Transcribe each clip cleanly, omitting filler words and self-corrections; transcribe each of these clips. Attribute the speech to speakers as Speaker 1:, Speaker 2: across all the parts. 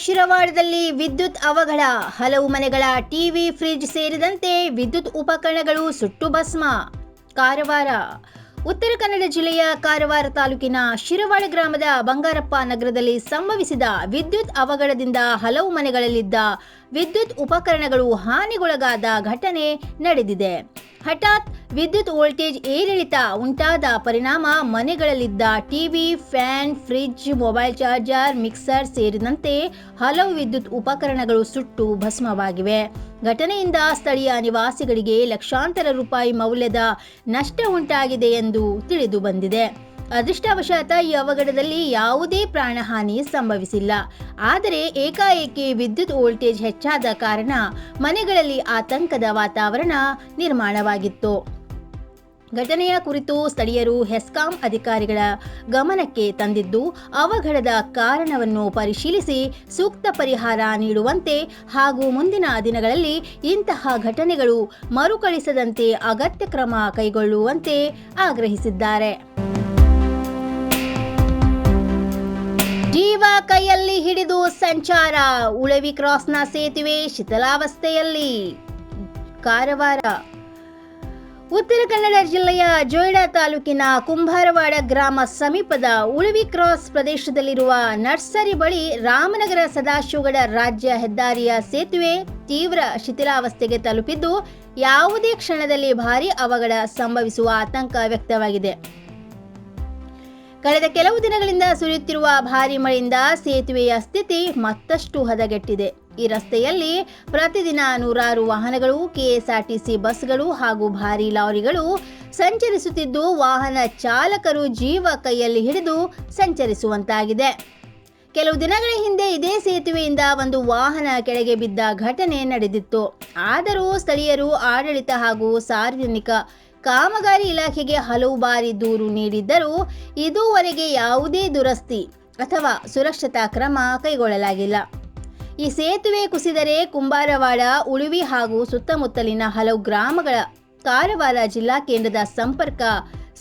Speaker 1: ಶಿರವಾಡದಲ್ಲಿ ವಿದ್ಯುತ್ ಅವಘಡ, ಹಲವು ಮನೆಗಳ ಟಿವಿ, ಫ್ರಿಡ್ಜ್ ಸೇರಿದಂತೆ ವಿದ್ಯುತ್ ಉಪಕರಣಗಳು ಸುಟ್ಟು ಭಸ್ಮ. ಕಾರವಾರ. ಉತ್ತರ ಕನ್ನಡ ಜಿಲ್ಲೆಯ ಕಾರವಾರ ತಾಲೂಕಿನ ಶಿರವಾಡ ಗ್ರಾಮದ ಬಂಗಾರಪ್ಪ ನಗರದಲ್ಲಿ ಸಂಭವಿಸಿದ ವಿದ್ಯುತ್ ಅವಘಡದಿಂದ ಹಲವು ಮನೆಗಳಲ್ಲಿದ್ದ ವಿದ್ಯುತ್ ಉಪಕರಣಗಳು ಹಾನಿಗೊಳಗಾದ ಘಟನೆ ನಡೆದಿದೆ. ಹಠಾತ್ ವಿದ್ಯುತ್ ವೋಲ್ಟೇಜ್ ಏರಿಳಿತ ಉಂಟಾದ ಪರಿಣಾಮ ಮನೆಗಳಲ್ಲಿದ್ದ TV, fan, fridge, mobile charger, mixer ಸೇರಿದಂತೆ ಹಲವು ವಿದ್ಯುತ್ ಉಪಕರಣಗಳು ಸುಟ್ಟು ಭಸ್ಮವಾಗಿವೆ. ಘಟನೆಯಿಂದ ಸ್ಥಳೀಯ ನಿವಾಸಿಗಳಿಗೆ ಲಕ್ಷಾಂತರ ರೂಪಾಯಿ ಮೌಲ್ಯದ ನಷ್ಟ ಉಂಟಾಗಿದೆ ಎಂದು ತಿಳಿದು ಬಂದಿದೆ. ಅದೃಷ್ಟವಶಾತ್ ಈ ಅವಘಡದಲ್ಲಿ ಯಾವುದೇ ಪ್ರಾಣಹಾನಿ ಸಂಭವಿಸಿಲ್ಲ. ಆದರೆ ಏಕಾಏಕಿ ವಿದ್ಯುತ್ ವೋಲ್ಟೇಜ್ ಹೆಚ್ಚಾದ ಕಾರಣ ಮನೆಗಳಲ್ಲಿ ಆತಂಕದ ವಾತಾವರಣ ನಿರ್ಮಾಣವಾಗಿತ್ತು. ಘಟನೆಯ ಕುರಿತು ಸ್ಥಳೀಯರು ಹೆಸ್ಕಾಂ ಅಧಿಕಾರಿಗಳ ಗಮನಕ್ಕೆ ತಂದಿದ್ದು, ಅವಘಡದ ಕಾರಣವನ್ನು ಪರಿಶೀಲಿಸಿ ಸೂಕ್ತ ಪರಿಹಾರ ನೀಡುವಂತೆ ಹಾಗೂ ಮುಂದಿನ ದಿನಗಳಲ್ಲಿ ಇಂತಹ ಘಟನೆಗಳು ಮರುಕಳಿಸದಂತೆ ಅಗತ್ಯ ಕ್ರಮ ಕೈಗೊಳ್ಳುವಂತೆ ಆಗ್ರಹಿಸಿದ್ದಾರೆ. ಜೀವ ಕೈಯಲ್ಲಿ ಹಿಡಿದು ಸಂಚಾರ, ಉಳವಿ ಕ್ರಾಸ್ನ ಸೇತುವೆ ಶಿಥಿಲಾವಸ್ಥೆಯಲ್ಲಿ. ಕಾರವಾರ. ಉತ್ತರ ಕನ್ನಡ ಜಿಲ್ಲೆಯ ಜೊಯ್ಡಾ ತಾಲೂಕಿನ ಕುಂಬಾರವಾಡ ಗ್ರಾಮ ಸಮೀಪದ ಉಳವಿ ಕ್ರಾಸ್ ಪ್ರದೇಶದಲ್ಲಿರುವ ನರ್ಸರಿ ಬಳಿ ರಾಮನಗರ ಸದಾಶಿವಗಡ ರಾಜ್ಯ ಹೆದ್ದಾರಿಯ ಸೇತುವೆ ತೀವ್ರ ಶಿಥಿಲಾವಸ್ಥೆಗೆ ತಲುಪಿದ್ದು, ಯಾವುದೇ ಕ್ಷಣದಲ್ಲಿ ಭಾರೀ ಅವಘಡ ಸಂಭವಿಸುವ ಆತಂಕ ವ್ಯಕ್ತವಾಗಿದೆ. ಕಳೆದ ಕೆಲವು ದಿನಗಳಿಂದ ಸುರಿಯುತ್ತಿರುವ ಭಾರೀ ಮಳೆಯಿಂದ ಸೇತುವೆಯ ಸ್ಥಿತಿ ಮತ್ತಷ್ಟು ಹದಗೆಟ್ಟಿದೆ. ಈ ರಸ್ತೆಯಲ್ಲಿ ಪ್ರತಿದಿನ ನೂರಾರು ವಾಹನಗಳು, ಕೆಎಸ್ಆರ್ಟಿಸಿ ಬಸ್ಗಳು ಹಾಗೂ ಭಾರೀ ಲಾರಿಗಳು ಸಂಚರಿಸುತ್ತಿದ್ದು, ವಾಹನ ಚಾಲಕರು ಜೀವ ಕೈಯಲ್ಲಿ ಹಿಡಿದು ಸಂಚರಿಸುವಂತಾಗಿದೆ. ಕೆಲವು ದಿನಗಳ ಹಿಂದೆ ಇದೇ ಸೇತುವೆಯಿಂದ ಒಂದು ವಾಹನ ಕೆಳಗೆ ಬಿದ್ದ ಘಟನೆ ನಡೆದಿತ್ತು. ಆದರೂ ಸ್ಥಳೀಯರು, ಆಡಳಿತ ಹಾಗೂ ಸಾರ್ವಜನಿಕ ಕಾಮಗಾರಿ ಇಲಾಖೆಗೆ ಹಲವು ಬಾರಿ ದೂರು ನೀಡಿದ್ದರೂ ಇದುವರೆಗೆ ಯಾವುದೇ ದುರಸ್ತಿ ಅಥವಾ ಸುರಕ್ಷತಾ ಕ್ರಮ ಕೈಗೊಳ್ಳಲಾಗಿಲ್ಲ. ಈ ಸೇತುವೆ ಕುಸಿದರೆ ಕುಂಬಾರವಾಡ, ಉಳುವಿ ಹಾಗೂ ಸುತ್ತಮುತ್ತಲಿನ ಹಲವು ಗ್ರಾಮಗಳ ಕಾರವಾರ ಜಿಲ್ಲಾ ಕೇಂದ್ರದ ಸಂಪರ್ಕ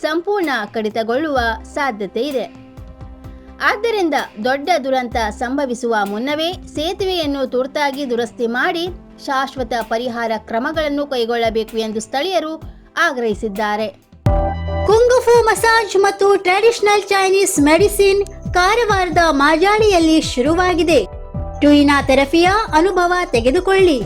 Speaker 1: ಸಂಪೂರ್ಣ ಕಡಿತಗೊಳ್ಳುವ ಸಾಧ್ಯತೆ ಇದೆ. ಆದ್ದರಿಂದ ದೊಡ್ಡ ದುರಂತ ಸಂಭವಿಸುವ ಮುನ್ನವೇ ಸೇತುವೆಯನ್ನು ತುರ್ತಾಗಿ ದುರಸ್ತಿ ಮಾಡಿ ಶಾಶ್ವತ ಪರಿಹಾರ ಕ್ರಮಗಳನ್ನು ಕೈಗೊಳ್ಳಬೇಕು ಎಂದು ಸ್ಥಳೀಯರು ಆಗ್ರಹಿಸಿದ್ದಾರೆ. ಕುಂಗುಫು ಮಸಾಜ್ ಮತ್ತು ಟ್ರೆಡಿಷನಲ್ ಚೈನೀಸ್ ಮೆಡಿಸಿನ್ ಕಾರವಾರದ ಮಾಜಾಳಿಯಲ್ಲಿ ಶುರುವಾಗಿದೆ. ಟ್ಯೂಯಿನಾ ಥೆರಪಿಯ ಅನುಭವ ತೆಗೆದುಕೊಳ್ಳಿ.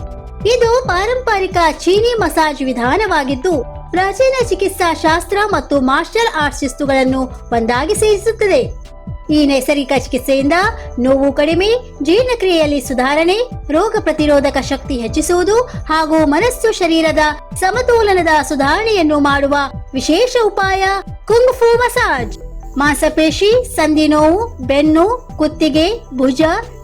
Speaker 1: ಇದು ಪಾರಂಪರಿಕ ಚೀನಿ ಮಸಾಜ್ ವಿಧಾನವಾಗಿದ್ದು, ಪ್ರಾಚೀನ ಚಿಕಿತ್ಸಾ ಶಾಸ್ತ್ರ ಮತ್ತು ಮಾರ್ಷಲ್ ಆರ್ಟ್ಸ್ ಶಿಸ್ತುಗಳನ್ನು ಒಂದಾಗಿ ಸೇರಿಸುತ್ತದೆ. ಈ ನೈಸರ್ಗಿಕ ಚಿಕಿತ್ಸೆಯಿಂದ ನೋವು ಕಡಿಮೆ, ಜೀರ್ಣಕ್ರಿಯೆಯಲ್ಲಿ ಸುಧಾರಣೆ, ರೋಗ ಪ್ರತಿರೋಧಕ ಶಕ್ತಿ ಹೆಚ್ಚಿಸುವುದು ಹಾಗೂ ಮನಸ್ಸು ಶರೀರದ ಸಮತೋಲನದ ಸುಧಾರಣೆಯನ್ನು ಮಾಡುವ ವಿಶೇಷ ಉಪಾಯ ಕುಂಗ್ಫು ಮಸಾಜ್. ಮಾಂಸಪೇಶಿ, ಸಂಧಿ ನೋವು, ಬೆನ್ನು, ಕುತ್ತಿಗೆ, ಭುಜ,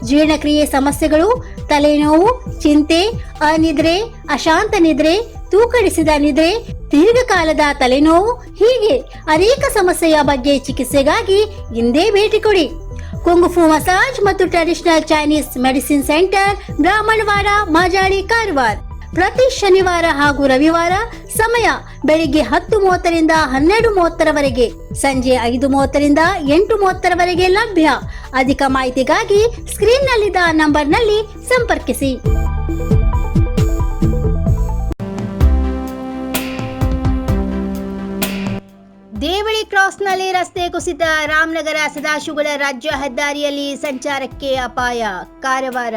Speaker 1: ಜೀರ್ಣಕ್ರಿಯೆ ಸಮಸ್ಯೆಗಳು, ತಲೆನೋವು, ಚಿಂತೆ, ಅನಿದ್ರೆ, ಅಶಾಂತ ನಿದ್ರೆ, ತೂಕಡಿಸಿದ ನಿದ್ರೆ, ದೀರ್ಘಕಾಲದ ತಲೆನೋವು ಹೀಗೆ ಅನೇಕ ಸಮಸ್ಯೆಯ ಬಗ್ಗೆ ಚಿಕಿತ್ಸೆಗಾಗಿ ಇಂದೇ ಭೇಟಿ ಕೊಡಿ. ಕುಂಗುಫು ಮಸಾಜ್ ಮತ್ತು traditional Chinese medicine centre, Brahmanwada, Majali, Karwar. ಪ್ರತಿ ಶನಿವಾರ ಹಾಗೂ ರವಿವಾರ. ಸಮಯ ಬೆಳಿಗ್ಗೆ 10:30ರಿಂದ 12:30ರವರೆಗೆ, ಸಂಜೆ 5:30ರಿಂದ 8:30ರವರೆಗೆ ಲಭ್ಯ. ಅಧಿಕ ಮಾಹಿತಿಗಾಗಿ ಸ್ಕ್ರೀನ್ನಲ್ಲಿದ್ದ ನಂಬರ್ನಲ್ಲಿ ಸಂಪರ್ಕಿಸಿ. ದೇವಳಿ ಕ್ರಾಸ್ನಲ್ಲಿ ರಸ್ತೆ ಕುಸಿತ, ರಾಮನಗರ ಸದಾಶಿವಗಡ ರಾಜ್ಯ ಹೆದ್ದಾರಿಯಲ್ಲಿ ಸಂಚಾರಕ್ಕೆ ಅಪಾಯ. ಕಾರವಾರ.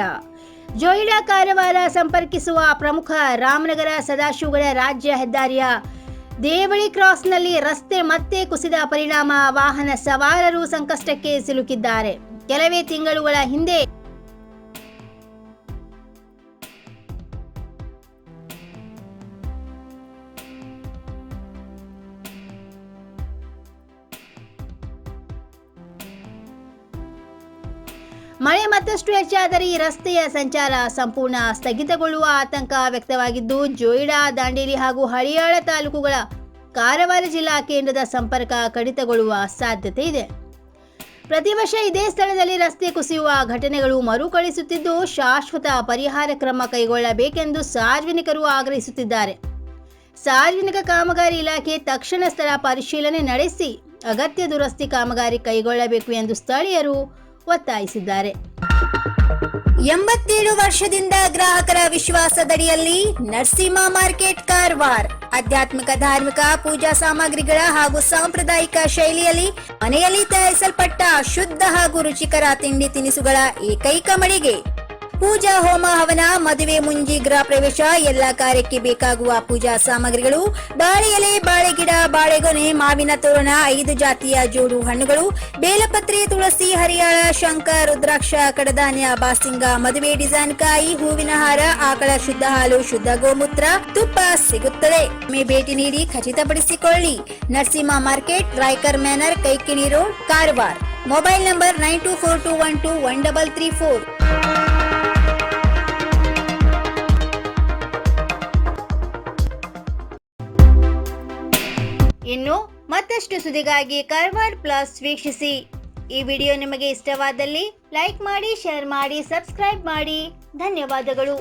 Speaker 1: ಜೊಯ್ಡಾ ಕಾರವಾರ ಸಂಪರ್ಕಿಸುವ ಪ್ರಮುಖ ರಾಮನಗರ ಸದಾಶಿವಗಡ ರಾಜ್ಯ ಹೆದ್ದಾರಿಯ ದೇವಳಿ ಕ್ರಾಸ್ನಲ್ಲಿ ರಸ್ತೆ ಮತ್ತೆ ಕುಸಿದ ಪರಿಣಾಮ ವಾಹನ ಸವಾರರು ಸಂಕಷ್ಟಕ್ಕೆ ಸಿಲುಕಿದ್ದಾರೆ. ಕೆಲವೇ ತಿಂಗಳುಗಳ ಹಿಂದೆ ಮಳೆ ಮತ್ತಷ್ಟು ಹೆಚ್ಚಾದರೆ ಈ ರಸ್ತೆಯ ಸಂಚಾರ ಸಂಪೂರ್ಣ ಸ್ಥಗಿತಗೊಳ್ಳುವ ಆತಂಕ ವ್ಯಕ್ತವಾಗಿದ್ದು, ಜೊಯ್ಡಾ, ದಾಂಡೇಲಿ ಹಾಗೂ ಹಳಿಯಾಳ ತಾಲೂಕುಗಳ ಕಾರವಾರ ಜಿಲ್ಲಾ ಕೇಂದ್ರದ ಸಂಪರ್ಕ ಕಡಿತಗೊಳ್ಳುವ ಸಾಧ್ಯತೆ ಇದೆ. ಪ್ರತಿ ವರ್ಷ ಇದೇ ಸ್ಥಳದಲ್ಲಿ ರಸ್ತೆ ಕುಸಿಯುವ ಘಟನೆಗಳು ಮರುಕಳಿಸುತ್ತಿದ್ದು, ಶಾಶ್ವತ ಪರಿಹಾರ ಕ್ರಮ ಕೈಗೊಳ್ಳಬೇಕೆಂದು ಸಾರ್ವಜನಿಕರು ಆಗ್ರಹಿಸುತ್ತಿದ್ದಾರೆ. ಸಾರ್ವಜನಿಕ ಕಾಮಗಾರಿ ಇಲಾಖೆ ತಕ್ಷಣ ಸ್ಥಳ ಪರಿಶೀಲನೆ ನಡೆಸಿ ಅಗತ್ಯ ದುರಸ್ತಿ ಕಾಮಗಾರಿ ಕೈಗೊಳ್ಳಬೇಕು ಎಂದು ಸ್ಥಳೀಯರು ಒತ್ತಾಯಿಸಿದ್ದಾರೆ.
Speaker 2: 87 ವರ್ಷದಿಂದ ಗ್ರಾಹಕರ ವಿಶ್ವಾಸದಡಿಯಲ್ಲಿ ನರಸಿಂಹ ಮಾರ್ಕೆಟ್ ಕಾರವಾರ. ಆಧ್ಯಾತ್ಮಿಕ ಧಾರ್ಮಿಕ ಪೂಜಾ ಸಾಮಗ್ರಿಗಳ ಹಾಗೂ ಸಾಂಪ್ರದಾಯಿಕ ಶೈಲಿಯಲ್ಲಿ ಮನೆಯಲ್ಲಿ ತಯಾರಿಸಲ್ಪಟ್ಟ ಶುದ್ಧ ಹಾಗೂ ರುಚಿಕರ ತಿಂಡಿ ತಿನಿಸುಗಳ ಏಕೈಕ ಮಳಿಗೆ. ಪೂಜಾ ಹೋಮ ಹವನ, ಮದುವೆ, ಮುಂಜಿ, ಗೃಹ ಪ್ರವೇಶ ಎಲ್ಲ ಕಾರ್ಯಕ್ಕೆ ಬೇಕಾಗುವ ಪೂಜಾ ಸಾಮಗ್ರಿಗಳು, ಬಾಳೆ ಎಲೆ, ಬಾಳೆಗಿಡ, ಬಾಳೆಗೊನೆ, ಮಾವಿನ ತೋರಣ, 5 ಜಾತಿಯ ಜೋಡು ಹಣ್ಣುಗಳು, ಬೇಲಪತ್ರೆ, ತುಳಸಿ, ಹರಿಯಾಳ, ಶಂಖ, ರುದ್ರಾಕ್ಷ, ಕಡಧಾನ್ಯ, ಬಾಸಿಂಗ, ಮದುವೆ ಡಿಸೈನ್ ಕಾಯಿ, ಹೂವಿನ ಹಾರ, ಆಕಳ ಶುದ್ಧ ಹಾಲು, ಶುದ್ಧ ಗೋಮೂತ್ರ, ತುಪ್ಪ ಸಿಗುತ್ತದೆ. ಭೇಟಿ ನೀಡಿ ಖಚಿತಪಡಿಸಿಕೊಳ್ಳಿ. Narasimha market, Raikar manner, Kaikini road, Karwar. Mobile number 9242121334.
Speaker 1: ಇನ್ನು ಮತ್ತಷ್ಟು ಸುದ್ದಿಗಾಗಿ ಕಾರವಾರ ಪ್ಲಸ್ ವೀಕ್ಷಿಸಿ. ಈ ವಿಡಿಯೋ ನಿಮಗೆ ಇಷ್ಟವಾದಲ್ಲಿ ಲೈಕ್ ಮಾಡಿ, ಶೇರ್ ಮಾಡಿ, ಸಬ್ಸ್ಕ್ರೈಬ್ ಮಾಡಿ. ಧನ್ಯವಾದಗಳು.